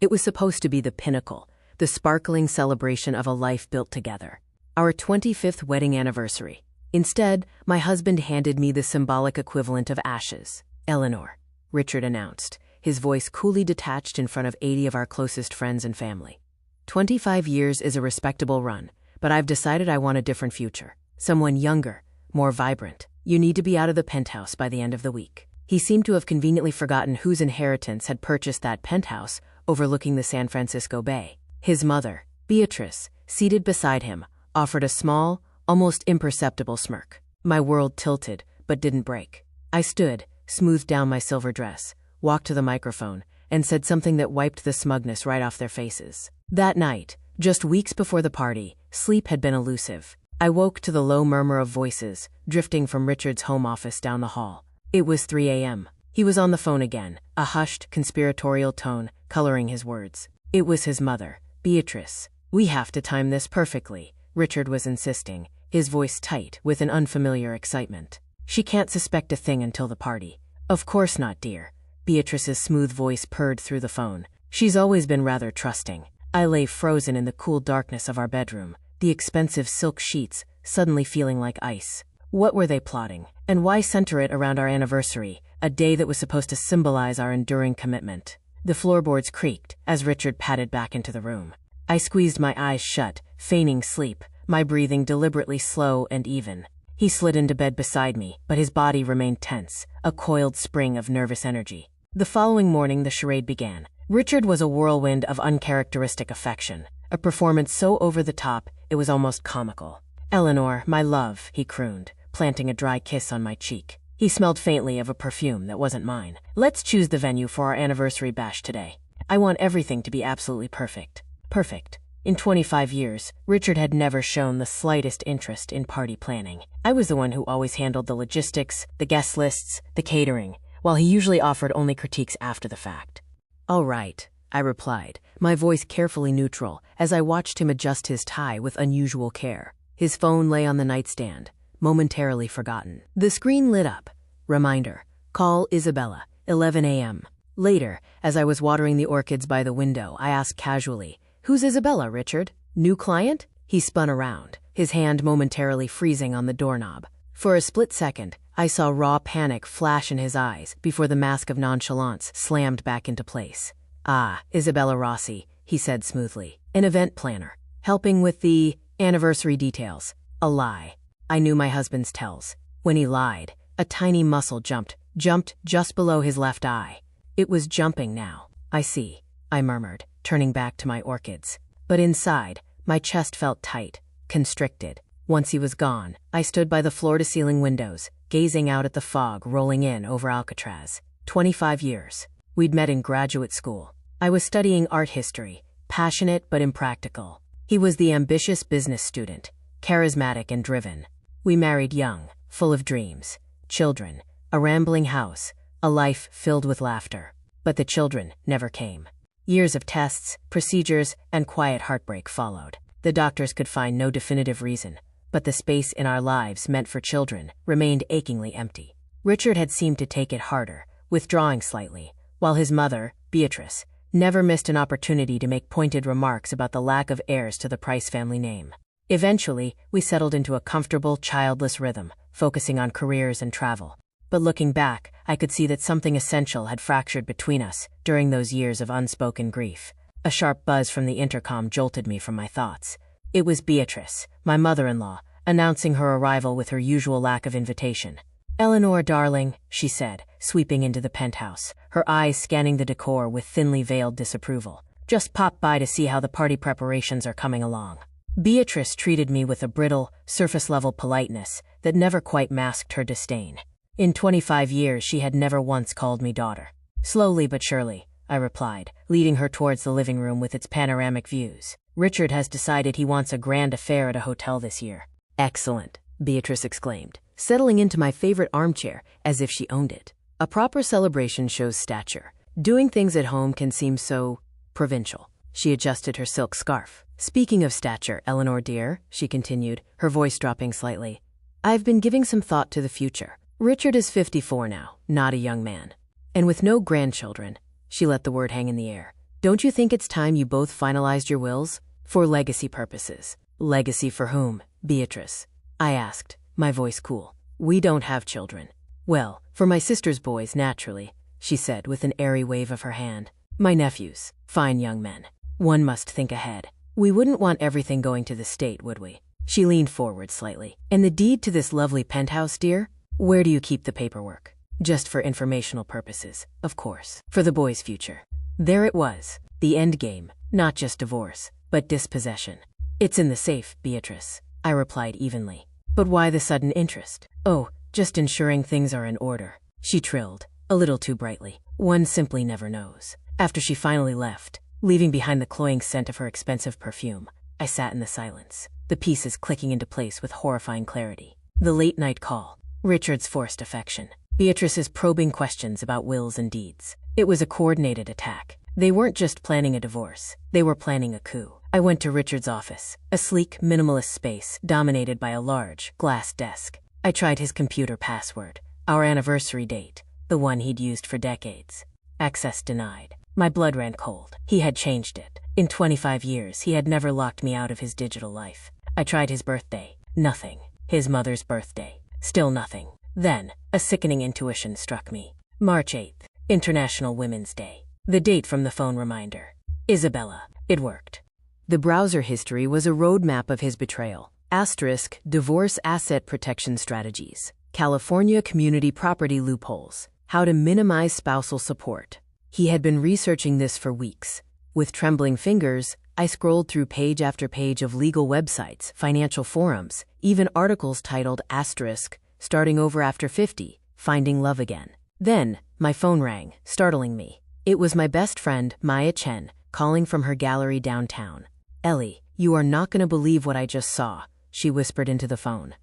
It was supposed to be the pinnacle, the sparkling celebration of a life built together. Our 25th wedding anniversary. Instead, my husband handed me the symbolic equivalent of ashes. Eleanor, Richard announced, his voice coolly detached in front of 80 of our closest friends and family. 25 years is a respectable run, but I've decided I want a different future. Someone younger, more vibrant. You need to be out of the penthouse by the end of the week. He seemed to have conveniently forgotten whose inheritance had purchased that penthouse overlooking the San Francisco Bay. His mother, Beatrice, seated beside him, offered a small, almost imperceptible smirk. My world tilted, but didn't break. I stood, smoothed down my silver dress, walked to the microphone, and said something that wiped the smugness right off their faces. That night, just weeks before the party, sleep had been elusive. I woke to the low murmur of voices, drifting from Richard's home office down the hall. It was 3 a.m. He was on the phone again, a hushed, conspiratorial tone coloring his words. It was his mother, Beatrice. "We have to time this perfectly," Richard was insisting, his voice tight with an unfamiliar excitement. "She can't suspect a thing until the party." "Of course not, dear." Beatrice's smooth voice purred through the phone. "She's always been rather trusting." I lay frozen in the cool darkness of our bedroom, the expensive silk sheets suddenly feeling like ice. What were they plotting? And why center it around our anniversary, a day that was supposed to symbolize our enduring commitment? The floorboards creaked as Richard padded back into the room. I squeezed my eyes shut, feigning sleep, my breathing deliberately slow and even. He slid into bed beside me, but his body remained tense, a coiled spring of nervous energy. The following morning, the charade began. Richard was a whirlwind of uncharacteristic affection, a performance so over the top it was almost comical. "Eleanor, my love," he crooned, planting a dry kiss on my cheek. He smelled faintly of a perfume that wasn't mine. "Let's choose the venue for our anniversary bash today. I want everything to be absolutely perfect." Perfect. In 25 years, Richard had never shown the slightest interest in party planning. I was the one who always handled the logistics, the guest lists, the catering, while he usually offered only critiques after the fact. "All right," I replied, my voice carefully neutral, as I watched him adjust his tie with unusual care. His phone lay on the nightstand, momentarily forgotten. The screen lit up. Reminder: call Isabella, 11 a.m. Later, as I was watering the orchids by the window, I asked casually, "Who's Isabella, Richard? New client?" He spun around, his hand momentarily freezing on the doorknob. For a split second, I saw raw panic flash in his eyes before the mask of nonchalance slammed back into place. "Ah, Isabella Rossi," he said smoothly. "An event planner. Helping with the anniversary details." A lie. I knew my husband's tells. When he lied, a tiny muscle jumped just below his left eye. It was jumping now. "I see," I murmured, turning back to my orchids. But inside, my chest felt tight, constricted. Once he was gone, I stood by the floor-to-ceiling windows, gazing out at the fog rolling in over Alcatraz. 25 years. We'd met in graduate school. I was studying art history, passionate but impractical. He was the ambitious business student, charismatic and driven. We married young, full of dreams, children, a rambling house, a life filled with laughter. But the children never came. Years of tests, procedures, and quiet heartbreak followed. The doctors could find no definitive reason, but the space in our lives meant for children remained achingly empty. Richard had seemed to take it harder, withdrawing slightly, while his mother, Beatrice, never missed an opportunity to make pointed remarks about the lack of heirs to the Price family name. Eventually, we settled into a comfortable, childless rhythm, focusing on careers and travel. But looking back, I could see that something essential had fractured between us during those years of unspoken grief. A sharp buzz from the intercom jolted me from my thoughts. It was Beatrice, my mother-in-law, announcing her arrival with her usual lack of invitation. "Eleanor, darling," she said, sweeping into the penthouse, her eyes scanning the decor with thinly veiled disapproval. "Just popped by to see how the party preparations are coming along." Beatrice treated me with a brittle, surface-level politeness that never quite masked her disdain. In 25 years, she had never once called me daughter. "Slowly but surely," I replied, leading her towards the living room with its panoramic views. "Richard has decided he wants a grand affair at a hotel this year." "Excellent," Beatrice exclaimed, settling into my favorite armchair as if she owned it. "A proper celebration shows stature. Doing things at home can seem so provincial." She adjusted her silk scarf. "Speaking of stature, Eleanor dear," she continued, her voice dropping slightly, "I've been giving some thought to the future. Richard is 54 now, not a young man. And with no grandchildren," she let the word hang in the air, Don't you think it's time you both finalized your wills? For legacy purposes. Legacy for whom, Beatrice? I asked, my voice cool. We don't have children. Well, for my sister's boys, naturally, she said with an airy wave of her hand. My nephews, fine young men. One must think ahead. We wouldn't want everything going to the state, would we? She leaned forward slightly. And the deed to this lovely penthouse, dear? Where do you keep the paperwork? Just for informational purposes, of course. For the boys' future. There it was. The end game. Not just divorce, but dispossession. It's in the safe, Beatrice, I replied evenly. But why the sudden interest? Oh, just ensuring things are in order, she trilled, a little too brightly. One simply never knows. After she finally left, leaving behind the cloying scent of her expensive perfume, I sat in the silence, the pieces clicking into place with horrifying clarity. The late-night call, Richard's forced affection, Beatrice's probing questions about wills and deeds. It was a coordinated attack. They weren't just planning a divorce, they were planning a coup. I went to Richard's office, a sleek, minimalist space dominated by a large, glass desk. I tried his computer password, our anniversary date, the one he'd used for decades. Access denied. My blood ran cold. He had changed it. In 25 years, he had never locked me out of his digital life. I tried his birthday. Nothing. His mother's birthday. Still nothing. Then, a sickening intuition struck me. March 8th, International Women's Day. The date from the phone reminder. Isabella. It worked. The browser history was a roadmap of his betrayal. Asterisk, divorce asset protection strategies. California community property loopholes. How to minimize spousal support. He had been researching this for weeks. With trembling fingers, I scrolled through page after page of legal websites, financial forums, even articles titled asterisk, starting over after 50, finding love again. Then, my phone rang, startling me. It was my best friend, Maya Chen, calling from her gallery downtown. Ellie, you are not going to believe what I just saw, she whispered into the phone.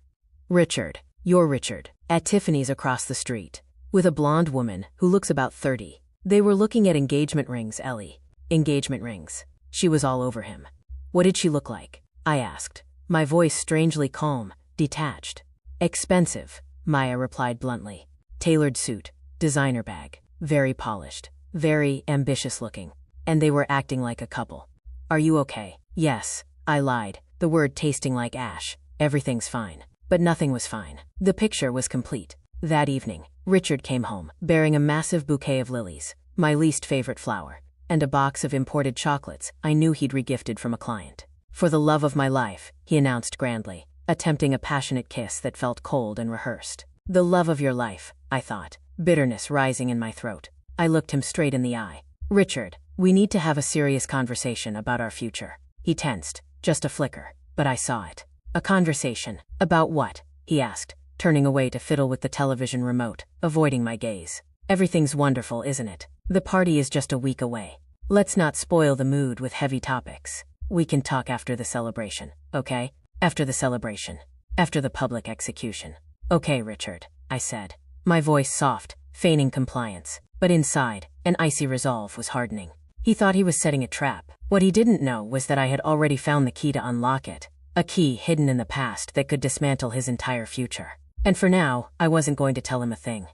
Richard, you're Richard, at Tiffany's across the street, with a blonde woman who looks about 30. They were looking at engagement rings, Ellie. Engagement rings. She was all over him. What did she look like? I asked, my voice strangely calm, detached. Expensive, Maya replied bluntly. Tailored suit, designer bag, very polished, very ambitious looking. And they were acting like a couple. Are you okay? Yes, I lied, the word tasting like ash. Everything's fine. But nothing was fine. The picture was complete. That evening, Richard came home, bearing a massive bouquet of lilies, my least favorite flower, and a box of imported chocolates I knew he'd regifted from a client. For the love of my life, he announced grandly, attempting a passionate kiss that felt cold and rehearsed. The love of your life, I thought, bitterness rising in my throat. I looked him straight in the eye. Richard, we need to have a serious conversation about our future. He tensed, just a flicker, but I saw it. A conversation. About what? He asked, turning away to fiddle with the television remote, avoiding my gaze. Everything's wonderful, isn't it? The party is just a week away. Let's not spoil the mood with heavy topics. We can talk after the celebration, okay? After the celebration. After the public execution. Okay, Richard, I said, my voice soft, feigning compliance. But inside, an icy resolve was hardening. He thought he was setting a trap. What he didn't know was that I had already found the key to unlock it. A key hidden in the past that could dismantle his entire future. And for now, I wasn't going to tell him a thing.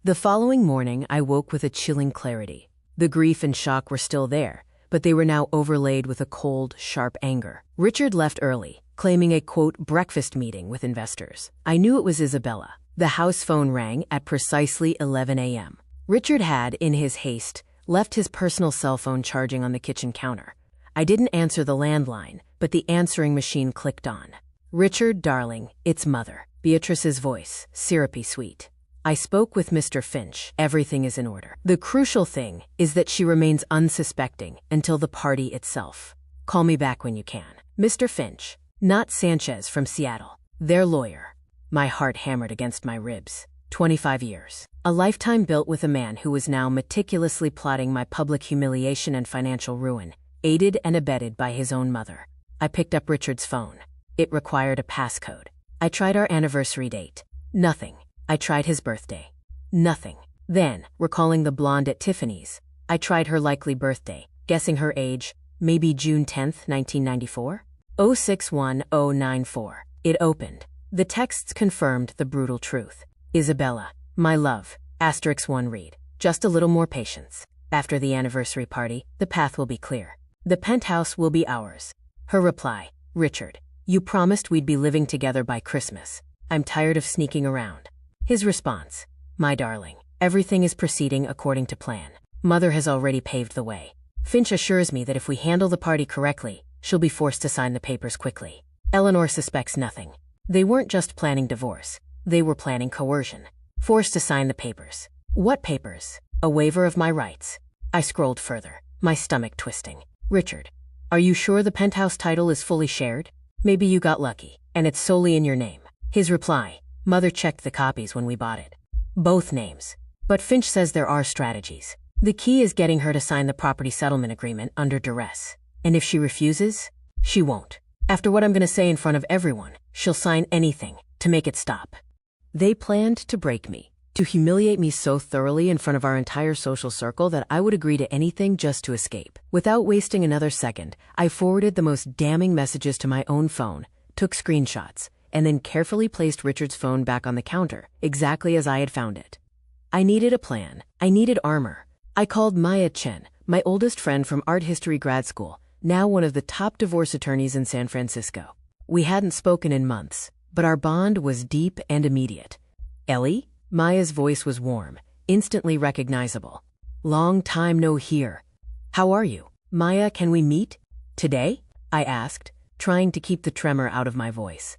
The following morning, I woke with a chilling clarity. The grief and shock were still there, but they were now overlaid with a cold, sharp anger. Richard left early, claiming a, quote, breakfast meeting with investors. I knew it was Isabella. The house phone rang at precisely 11 a.m. Richard had, in his haste, left his personal cell phone charging on the kitchen counter. I didn't answer the landline, but the answering machine clicked on. Richard, darling, it's Mother. Beatrice's voice, syrupy sweet. I spoke with Mr. Finch. Everything is in order. The crucial thing is that she remains unsuspecting until the party itself. Call me back when you can. Mr. Finch, not Sanchez from Seattle. Their lawyer. My heart hammered against my ribs. 25 years. A lifetime built with a man who was now meticulously plotting my public humiliation and financial ruin, aided and abetted by his own mother. I picked up Richard's phone. It required a passcode. I tried our anniversary date. Nothing. I tried his birthday. Nothing. Then, recalling the blonde at Tiffany's, I tried her likely birthday, guessing her age, maybe June 10th, 1994? 061094. It opened. The texts confirmed the brutal truth. Isabella, my love, *1 read. Just a little more patience. After the anniversary party, the path will be clear. The penthouse will be ours. Her reply, Richard, you promised we'd be living together by Christmas. I'm tired of sneaking around. His response, my darling, everything is proceeding according to plan. Mother has already paved the way. Finch assures me that if we handle the party correctly, she'll be forced to sign the papers quickly. Eleanor suspects nothing. They weren't just planning divorce. They were planning coercion. Forced to sign the papers. What papers? A waiver of my rights. I scrolled further, my stomach twisting. Richard, are you sure the penthouse title is fully shared? Maybe you got lucky, and it's solely in your name. His reply, Mother checked the copies when we bought it. Both names. But Finch says there are strategies. The key is getting her to sign the property settlement agreement under duress. And if she refuses, she won't. After what I'm going to say in front of everyone, she'll sign anything to make it stop. They planned to break me, to humiliate me so thoroughly in front of our entire social circle that I would agree to anything just to escape. Without wasting another second, I forwarded the most damning messages to my own phone, took screenshots, and then carefully placed Richard's phone back on the counter, exactly as I had found it. I needed a plan. I needed armor. I called Maya Chen, my oldest friend from art history grad school, now one of the top divorce attorneys in San Francisco. We hadn't spoken in months, but our bond was deep and immediate. Ellie? Maya's voice was warm, instantly recognizable. Long time no hear. How are you? Maya, can we meet? Today? I asked, trying to keep the tremor out of my voice.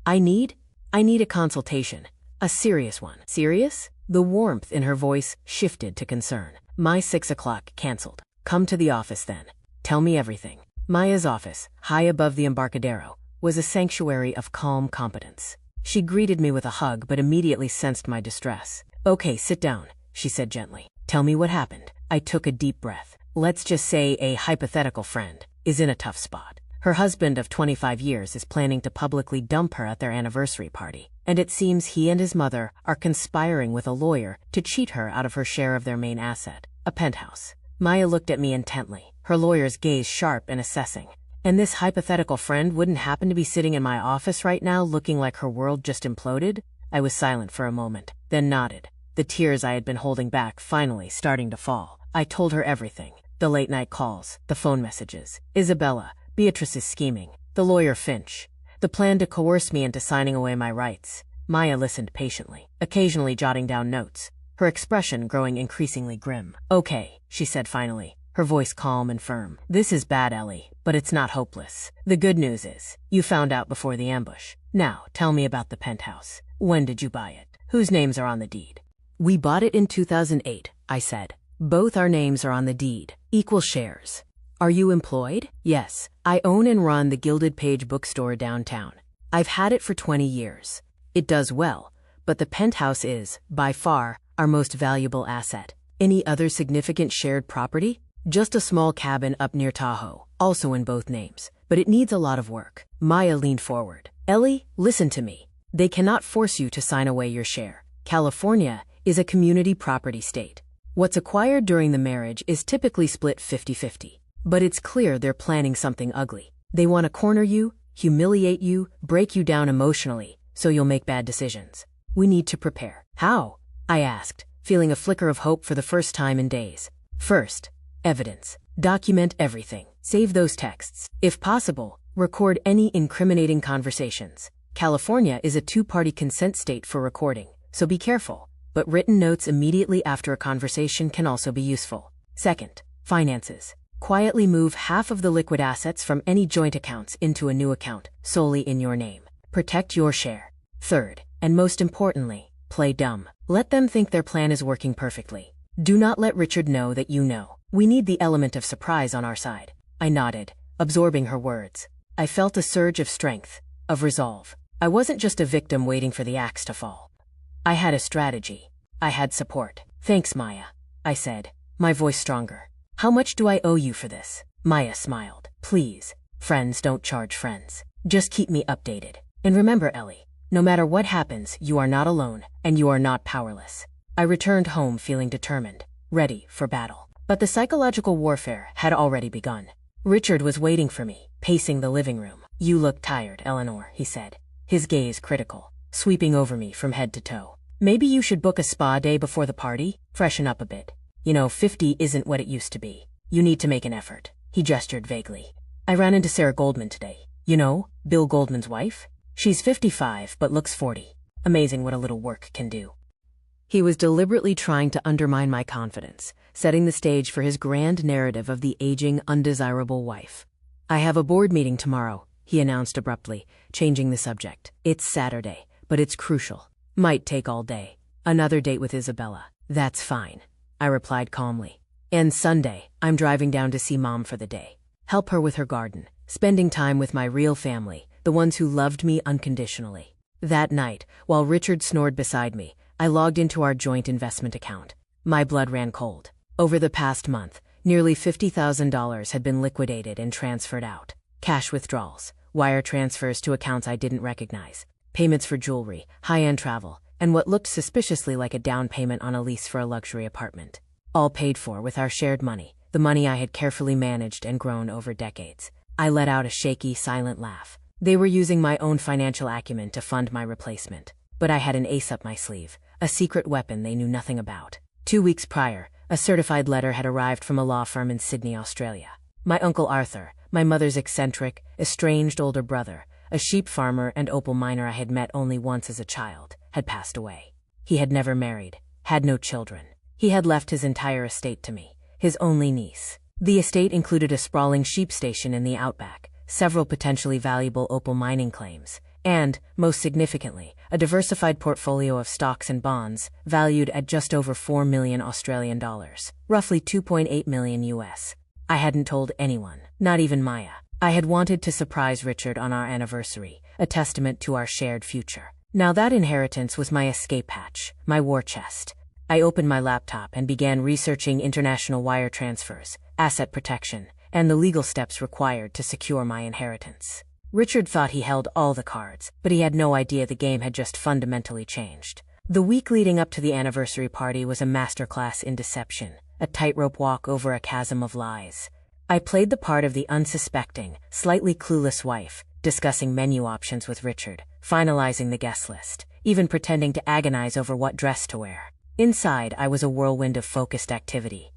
I need a consultation. A serious one. Serious? The warmth in her voice shifted to concern. My 6 o'clock canceled. Come to the office then. Tell me everything. Maya's office, high above the Embarcadero, was a sanctuary of calm competence. She greeted me with a hug but immediately sensed my distress. Okay, sit down, she said gently. Tell me what happened. I took a deep breath. Let's just say a hypothetical friend is in a tough spot. Her husband of 25 years is planning to publicly dump her at their anniversary party, and it seems he and his mother are conspiring with a lawyer to cheat her out of her share of their main asset, a penthouse. Maya looked at me intently, her lawyer's gaze sharp and assessing. And this hypothetical friend wouldn't happen to be sitting in my office right now looking like her world just imploded? I was silent for a moment, then nodded, the tears I had been holding back finally starting to fall. I told her everything. The late-night calls, the phone messages, Isabella, Beatrice's scheming, the lawyer Finch, the plan to coerce me into signing away my rights. Maya listened patiently, occasionally jotting down notes, her expression growing increasingly grim. Okay, she said finally, her voice calm and firm. This is bad, Ellie, but it's not hopeless. The good news is, you found out before the ambush. Now, tell me about the penthouse. When did you buy it? Whose names are on the deed? We bought it in 2008, I said. Both our names are on the deed. Equal shares. Are you employed? Yes, I own and run the Gilded Page bookstore downtown. I've had it for 20 years. It does well, but the penthouse is, by far, our most valuable asset. Any other significant shared property? Just a small cabin up near Tahoe, also in both names, but it needs a lot of work. Maya leaned forward. Ellie, listen to me. They cannot force you to sign away your share. California is a community property state. What's acquired during the marriage is typically split 50-50. But it's clear they're planning something ugly. They want to corner you, humiliate you, break you down emotionally, so you'll make bad decisions. We need to prepare. How? I asked, feeling a flicker of hope for the first time in days. First, evidence. Document everything. Save those texts. If possible, record any incriminating conversations. California is a two-party consent state for recording, so be careful. But written notes immediately after a conversation can also be useful. Second, finances. Quietly move half of the liquid assets from any joint accounts into a new account, solely in your name. Protect your share. Third, and most importantly, play dumb. Let them think their plan is working perfectly. Do not let Richard know that you know. We need the element of surprise on our side. I nodded, absorbing her words. I felt a surge of strength, of resolve. I wasn't just a victim waiting for the axe to fall. I had a strategy. I had support. Thanks, Maya, I said, my voice stronger. How much do I owe you for this? Maya smiled. Please, friends don't charge friends. Just keep me updated. And remember, Ellie, no matter what happens, you are not alone, and you are not powerless. I returned home feeling determined, ready for battle. But the psychological warfare had already begun. Richard was waiting for me, pacing the living room. You look tired, Eleanor, he said, his gaze critical, sweeping over me from head to toe. Maybe you should book a spa day before the party, freshen up a bit. You know, 50 isn't what it used to be. You need to make an effort. He gestured vaguely. I ran into Sarah Goldman today. You know, Bill Goldman's wife? She's 55 but looks 40. Amazing what a little work can do. He was deliberately trying to undermine my confidence, setting the stage for his grand narrative of the aging, undesirable wife. I have a board meeting tomorrow, he announced abruptly, changing the subject. It's Saturday, but it's crucial. Might take all day. Another date with Isabella. That's fine, I replied calmly. And Sunday, I'm driving down to see Mom for the day. Help her with her garden, spending time with my real family, the ones who loved me unconditionally. That night, while Richard snored beside me, I logged into our joint investment account. My blood ran cold. Over the past month, nearly $50,000 had been liquidated and transferred out. Cash withdrawals, wire transfers to accounts I didn't recognize, payments for jewelry, high-end travel, and what looked suspiciously like a down payment on a lease for a luxury apartment. All paid for with our shared money, the money I had carefully managed and grown over decades. I let out a shaky, silent laugh. They were using my own financial acumen to fund my replacement. But I had an ace up my sleeve, a secret weapon they knew nothing about. 2 weeks prior, a certified letter had arrived from a law firm in Sydney, Australia. My Uncle Arthur, my mother's eccentric, estranged older brother, a sheep farmer and opal miner I had met only once as a child, had passed away. He had never married, had no children. He had left his entire estate to me, his only niece. The estate included a sprawling sheep station in the outback, several potentially valuable opal mining claims, and, most significantly, a diversified portfolio of stocks and bonds valued at just over 4 million Australian dollars, roughly 2.8 million US. I hadn't told anyone, not even Maya. I had wanted to surprise Richard on our anniversary, a testament to our shared future. Now that inheritance was my escape hatch, my war chest. I opened my laptop and began researching international wire transfers, asset protection, and the legal steps required to secure my inheritance. Richard thought he held all the cards, but he had no idea the game had just fundamentally changed. The week leading up to the anniversary party was a masterclass in deception, a tightrope walk over a chasm of lies. I played the part of the unsuspecting, slightly clueless wife, discussing menu options with Richard, finalizing the guest list, even pretending to agonize over what dress to wear. Inside, I was a whirlwind of focused activity.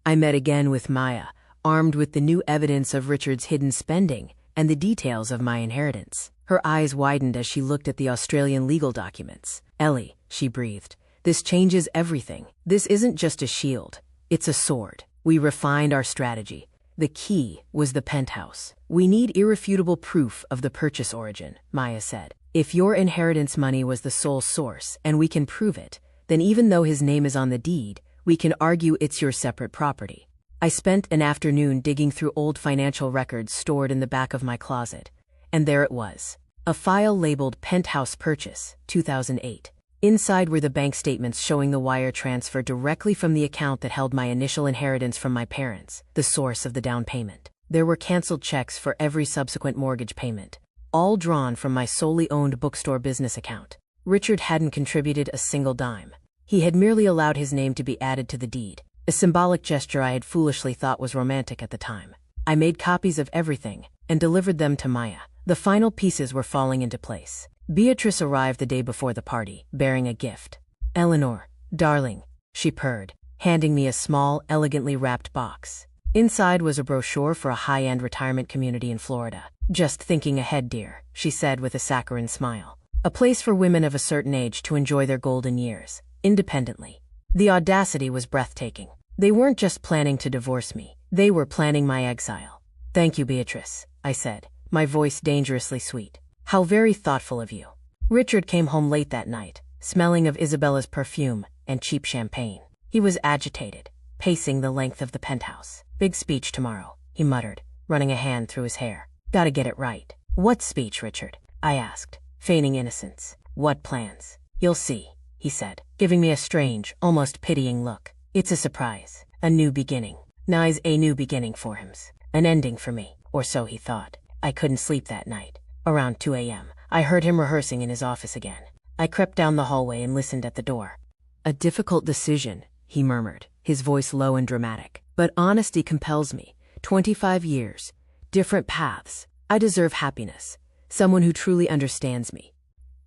I met again with Maya, armed with the new evidence of Richard's hidden spending and the details of my inheritance. Her eyes widened as she looked at the Australian legal documents. Ellie, she breathed, this changes everything. This isn't just a shield. It's a sword. We refined our strategy. The key was the penthouse. We need irrefutable proof of the purchase origin, Maya said. If your inheritance money was the sole source and we can prove it, then even though his name is on the deed, we can argue it's your separate property. I spent an afternoon digging through old financial records stored in the back of my closet, and there it was. A file labeled Penthouse Purchase, 2008. Inside were the bank statements showing the wire transfer directly from the account that held my initial inheritance from my parents, the source of the down payment. There were canceled checks for every subsequent mortgage payment, all drawn from my solely owned bookstore business account. Richard hadn't contributed a single dime. He had merely allowed his name to be added to the deed, a symbolic gesture I had foolishly thought was romantic at the time. I made copies of everything and delivered them to Maya. The final pieces were falling into place. Beatrice arrived the day before the party, bearing a gift. "Eleanor, darling," she purred, handing me a small, elegantly wrapped box. Inside was a brochure for a high-end retirement community in Florida. "Just thinking ahead, dear," she said with a saccharine smile. "A place for women of a certain age to enjoy their golden years, independently." The audacity was breathtaking. They weren't just planning to divorce me. They were planning my exile. "Thank you, Beatrice," I said, my voice dangerously sweet. "How very thoughtful of you." Richard came home late that night, smelling of Isabella's perfume and cheap champagne. He was agitated, pacing the length of the penthouse. "Big speech tomorrow," he muttered, running a hand through his hair. "Gotta get it right." "What speech, Richard?" I asked, feigning innocence. "What plans?" "You'll see," he said, giving me a strange, almost pitying look. "It's a surprise, a new beginning." Nigh a new beginning for him, an ending for me, or so he thought. I couldn't sleep that night. Around 2 a.m., I heard him rehearsing in his office again. I crept down the hallway and listened at the door. "A difficult decision," he murmured, his voice low and dramatic. "But honesty compels me. 25 years, different paths. I deserve happiness, someone who truly understands me."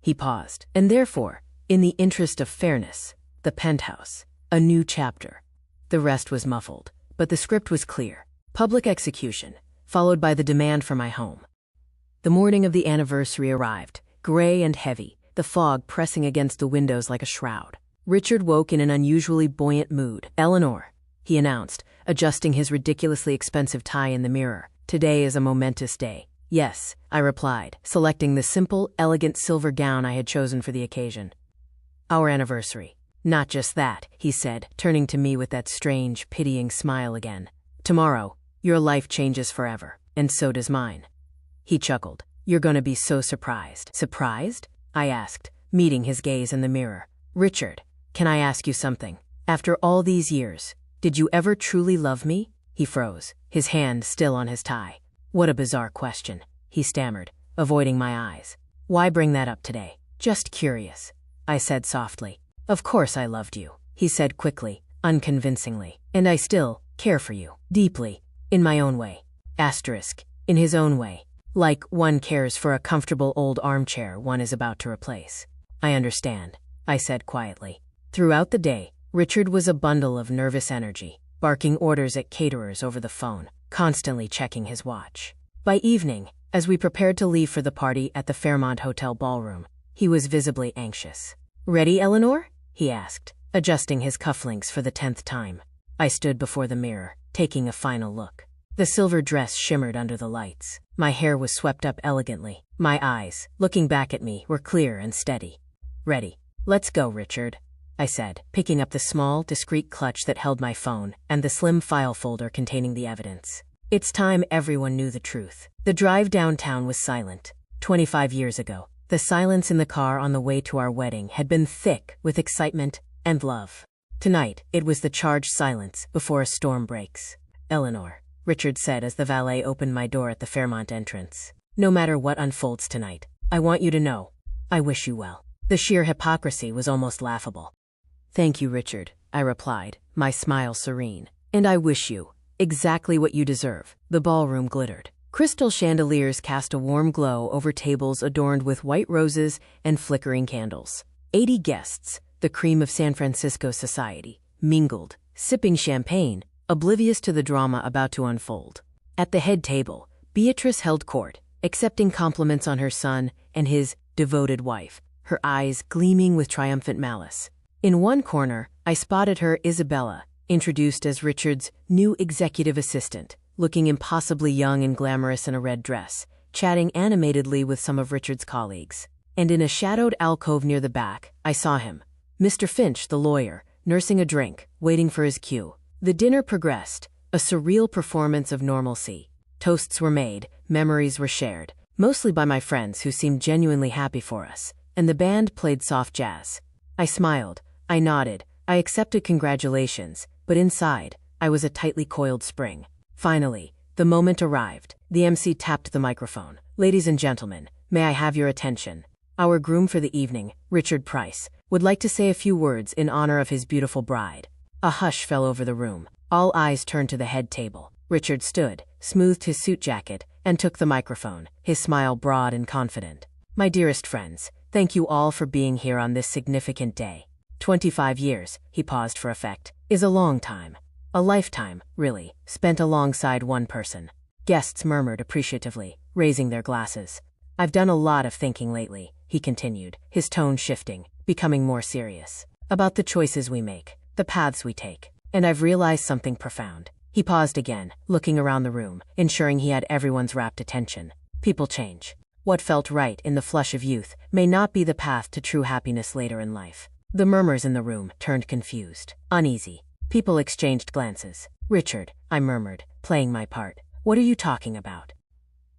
He paused. "And therefore, in the interest of fairness, the penthouse, a new chapter. The rest was muffled, but the script was clear. Public execution, followed by the demand for my home. The morning of the anniversary arrived, gray and heavy, the fog pressing against the windows like a shroud. Richard woke in an unusually buoyant mood. "Eleanor," he announced, adjusting his ridiculously expensive tie in the mirror. "Today is a momentous day." "Yes," I replied, selecting the simple, elegant silver gown I had chosen for the occasion. "Our anniversary." "Not just that," he said, turning to me with that strange, pitying smile again. "Tomorrow, your life changes forever, and so does mine." He chuckled. "You're gonna be so surprised." "Surprised?" I asked, meeting his gaze in the mirror. "Richard, can I ask you something? After all these years, did you ever truly love me?" He froze, his hand still on his tie. "What a bizarre question," he stammered, avoiding my eyes. "Why bring that up today?" "Just curious," I said softly. "Of course I loved you," he said quickly, unconvincingly. "And I still care for you, deeply, in my own way." In his own way. Like one cares for a comfortable old armchair one is about to replace. "I understand," I said quietly. Throughout the day, Richard was a bundle of nervous energy, barking orders at caterers over the phone, constantly checking his watch. By evening, as we prepared to leave for the party at the Fairmont Hotel ballroom, he was visibly anxious. "Ready, Eleanor?" he asked, adjusting his cufflinks for the 10th time. I stood before the mirror, taking a final look. The silver dress shimmered under the lights. My hair was swept up elegantly. My eyes, looking back at me, were clear and steady. "Ready. Let's go, Richard," I said, picking up the small, discreet clutch that held my phone and the slim file folder containing the evidence. It's time everyone knew the truth. The drive downtown was silent. 25 years ago, the silence in the car on the way to our wedding had been thick with excitement and love. Tonight, it was the charged silence before a storm breaks. "Eleanor," Richard said as the valet opened my door at the Fairmont entrance. "No matter what unfolds tonight, I want you to know, I wish you well." The sheer hypocrisy was almost laughable. "Thank you, Richard," I replied, my smile serene. "And I wish you exactly what you deserve." The ballroom glittered. Crystal chandeliers cast a warm glow over tables adorned with white roses and flickering candles. 80 guests, the cream of San Francisco society, mingled, sipping champagne, oblivious to the drama about to unfold. At the head table, Beatrice held court, accepting compliments on her son and his devoted wife, her eyes gleaming with triumphant malice. In one corner, I spotted her Isabella, introduced as Richard's new executive assistant, looking impossibly young and glamorous in a red dress, chatting animatedly with some of Richard's colleagues. And in a shadowed alcove near the back, I saw him, Mr. Finch, the lawyer, nursing a drink, waiting for his cue. The dinner progressed, a surreal performance of normalcy. Toasts were made, memories were shared, mostly by my friends who seemed genuinely happy for us, and the band played soft jazz. I smiled, I nodded, I accepted congratulations, but inside, I was a tightly coiled spring. Finally, the moment arrived. The MC tapped the microphone. "Ladies and gentlemen, may I have your attention? Our groom for the evening, Richard Price, would like to say a few words in honor of his beautiful bride." A hush fell over the room. All eyes turned to the head table. Richard stood, smoothed his suit jacket, and took the microphone, his smile broad and confident. "My dearest friends, thank you all for being here on this significant day. 25 years, he paused for effect, is a long time. A lifetime, really, spent alongside one person." Guests murmured appreciatively, raising their glasses. "I've done a lot of thinking lately," he continued, his tone shifting, becoming more serious. "About the choices we make, the paths we take. And I've realized something profound." He paused again, looking around the room, ensuring he had everyone's rapt attention. "People change. What felt right in the flush of youth may not be the path to true happiness later in life." The murmurs in the room turned confused, uneasy. People exchanged glances. "Richard," I murmured, playing my part, "what are you talking about?"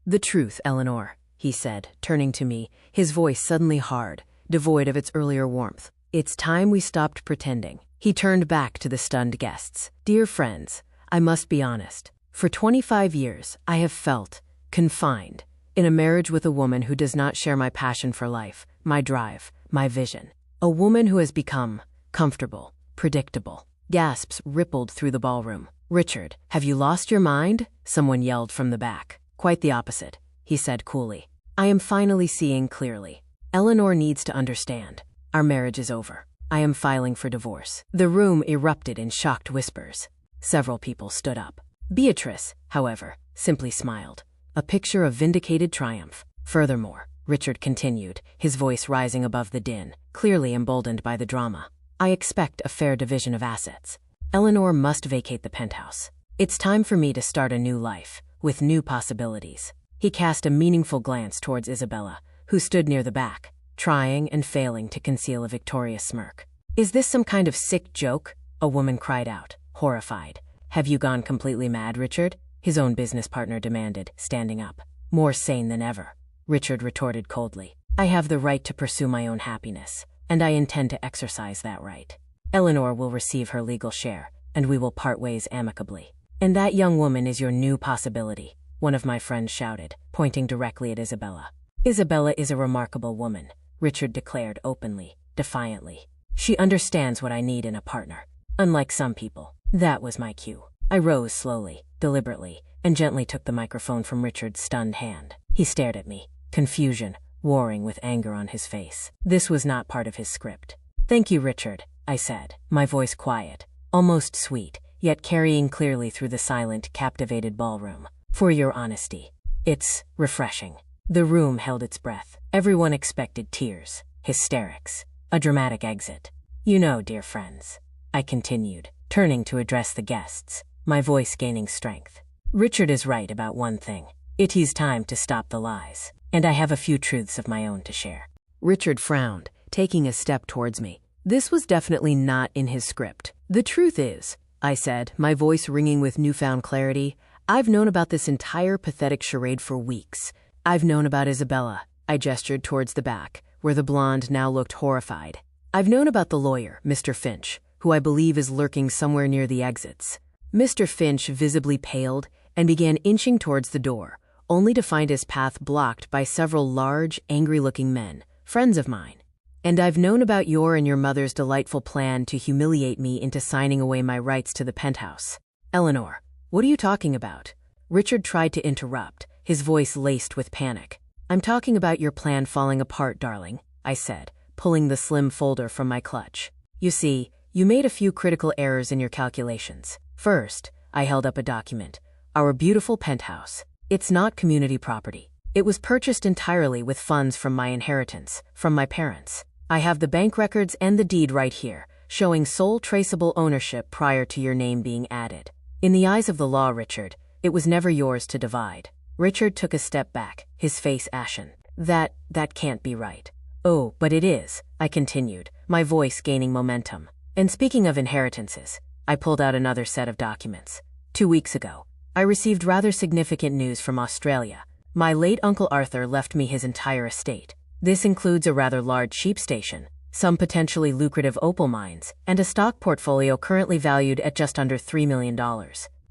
"The truth, Eleanor," he said, turning to me, his voice suddenly hard, devoid of its earlier warmth. "It's time we stopped pretending." He turned back to the stunned guests. "Dear friends, I must be honest. For 25 years, I have felt confined in a marriage with a woman who does not share my passion for life, my drive, my vision. A woman who has become comfortable, predictable." Gasps rippled through the ballroom. "Richard, have you lost your mind?" someone yelled from the back. "Quite the opposite," he said coolly. "I am finally seeing clearly. Eleanor needs to understand. Our marriage is over. I am filing for divorce." The room erupted in shocked whispers. Several people stood up. Beatrice, however, simply smiled, a picture of vindicated triumph. "Furthermore," Richard continued, his voice rising above the din, clearly emboldened by the drama, "I expect a fair division of assets. Eleanor must vacate the penthouse. It's time for me to start a new life, with new possibilities." He cast a meaningful glance towards Isabella, who stood near the back, trying and failing to conceal a victorious smirk. "Is this some kind of sick joke?" a woman cried out, horrified. "Have you gone completely mad, Richard?" his own business partner demanded, standing up. "More sane than ever," Richard retorted coldly. "I have the right to pursue my own happiness, and I intend to exercise that right. Eleanor will receive her legal share, and we will part ways amicably. And that young woman is your new possibility," one of my friends shouted, pointing directly at Isabella. "Isabella is a remarkable woman," Richard declared openly, defiantly. "She understands what I need in a partner. Unlike some people." That was my cue. I rose slowly, deliberately, and gently took the microphone from Richard's stunned hand. He stared at me, confusion warring with anger on his face. This was not part of his script. "Thank you, Richard," I said, my voice quiet, almost sweet, yet carrying clearly through the silent, captivated ballroom, "for your honesty. It's refreshing." The room held its breath. Everyone expected tears, hysterics, a dramatic exit. "You know, dear friends," I continued, turning to address the guests, my voice gaining strength, "Richard is right about one thing. It is time to stop the lies, and I have a few truths of my own to share." Richard frowned, taking a step towards me. This was definitely not in his script. "The truth is," I said, my voice ringing with newfound clarity, "I've known about this entire pathetic charade for weeks. I've known about Isabella." I gestured towards the back, where the blonde now looked horrified. "I've known about the lawyer, Mr. Finch, who I believe is lurking somewhere near the exits." Mr. Finch visibly paled and began inching towards the door, only to find his path blocked by several large, angry-looking men, friends of mine. "And I've known about your and your mother's delightful plan to humiliate me into signing away my rights to the penthouse." "Eleanor, what are you talking about?" Richard tried to interrupt, his voice laced with panic. "I'm talking about your plan falling apart, darling," I said, pulling the slim folder from my clutch. "You see, you made a few critical errors in your calculations. First," I held up a document, "our beautiful penthouse. It's not community property. It was purchased entirely with funds from my inheritance, from my parents. I have the bank records and the deed right here, showing sole traceable ownership prior to your name being added. In the eyes of the law, Richard, it was never yours to divide." Richard took a step back, his face ashen. That can't be right." "Oh, but it is," I continued, my voice gaining momentum. "And speaking of inheritances," I pulled out another set of documents. 2 weeks ago, I received rather significant news from Australia. My late Uncle Arthur left me his entire estate. This includes a rather large sheep station, some potentially lucrative opal mines, and a stock portfolio currently valued at just under $3 million.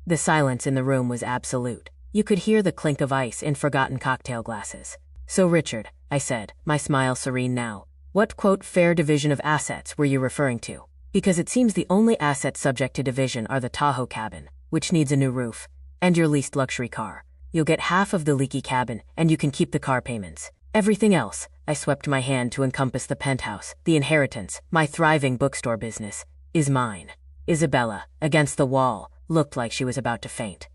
The silence in the room was absolute. You could hear the clink of ice in forgotten cocktail glasses. "So, Richard," I said, my smile serene now, "what, quote, fair division of assets were you referring to? Because it seems the only assets subject to division are the Tahoe cabin, which needs a new roof, and your leased luxury car. You'll get half of the leaky cabin, and you can keep the car payments. Everything else," I swept my hand to encompass the penthouse, "the inheritance, my thriving bookstore business, is mine." Isabella, against the wall, looked like she was about to faint.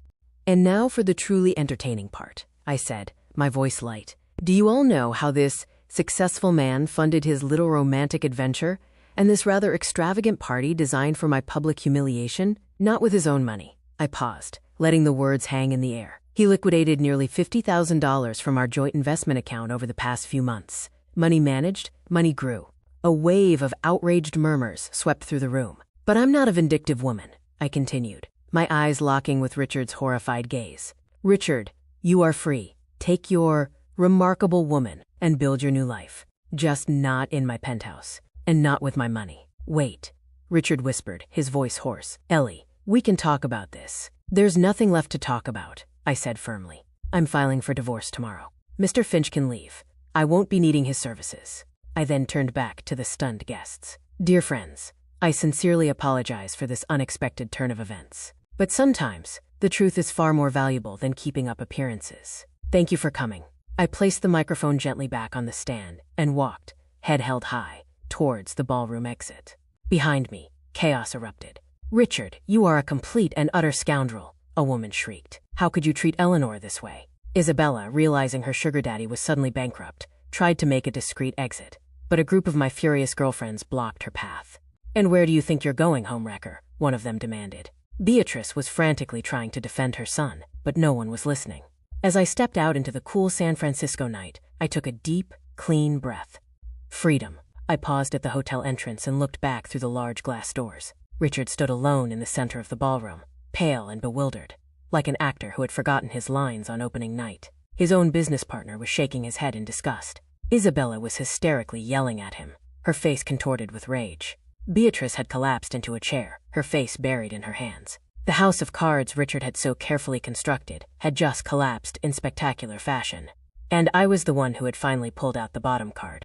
"And now for the truly entertaining part," I said, my voice light. "Do you all know how this successful man funded his little romantic adventure and this rather extravagant party designed for my public humiliation? Not with his own money." I paused, letting the words hang in the air. "He liquidated nearly $50,000 from our joint investment account over the past few months. Money managed, money grew." A wave of outraged murmurs swept through the room. "But I'm not a vindictive woman," I continued, my eyes locking with Richard's horrified gaze. "Richard, you are free. Take your remarkable woman and build your new life. Just not in my penthouse, and not with my money." "Wait," Richard whispered, his voice hoarse. "Ellie, we can talk about this." "There's nothing left to talk about," I said firmly. "I'm filing for divorce tomorrow. Mr. Finch can leave. I won't be needing his services." I then turned back to the stunned guests. "Dear friends, I sincerely apologize for this unexpected turn of events. But sometimes, the truth is far more valuable than keeping up appearances. Thank you for coming." I placed the microphone gently back on the stand and walked, head held high, towards the ballroom exit. Behind me, chaos erupted. "Richard, you are a complete and utter scoundrel," a woman shrieked. "How could you treat Eleanor this way?" Isabella, realizing her sugar daddy was suddenly bankrupt, tried to make a discreet exit, but a group of my furious girlfriends blocked her path. "And where do you think you're going, homewrecker?" one of them demanded. Beatrice was frantically trying to defend her son, but no one was listening. As I stepped out into the cool San Francisco night, I took a deep, clean breath. Freedom. I paused at the hotel entrance and looked back through the large glass doors. Richard stood alone in the center of the ballroom, pale and bewildered, like an actor who had forgotten his lines on opening night. His own business partner was shaking his head in disgust. Isabella was hysterically yelling at him, her face contorted with rage. Beatrice had collapsed into a chair, her face buried in her hands. The house of cards Richard had so carefully constructed had just collapsed in spectacular fashion. And I was the one who had finally pulled out the bottom card.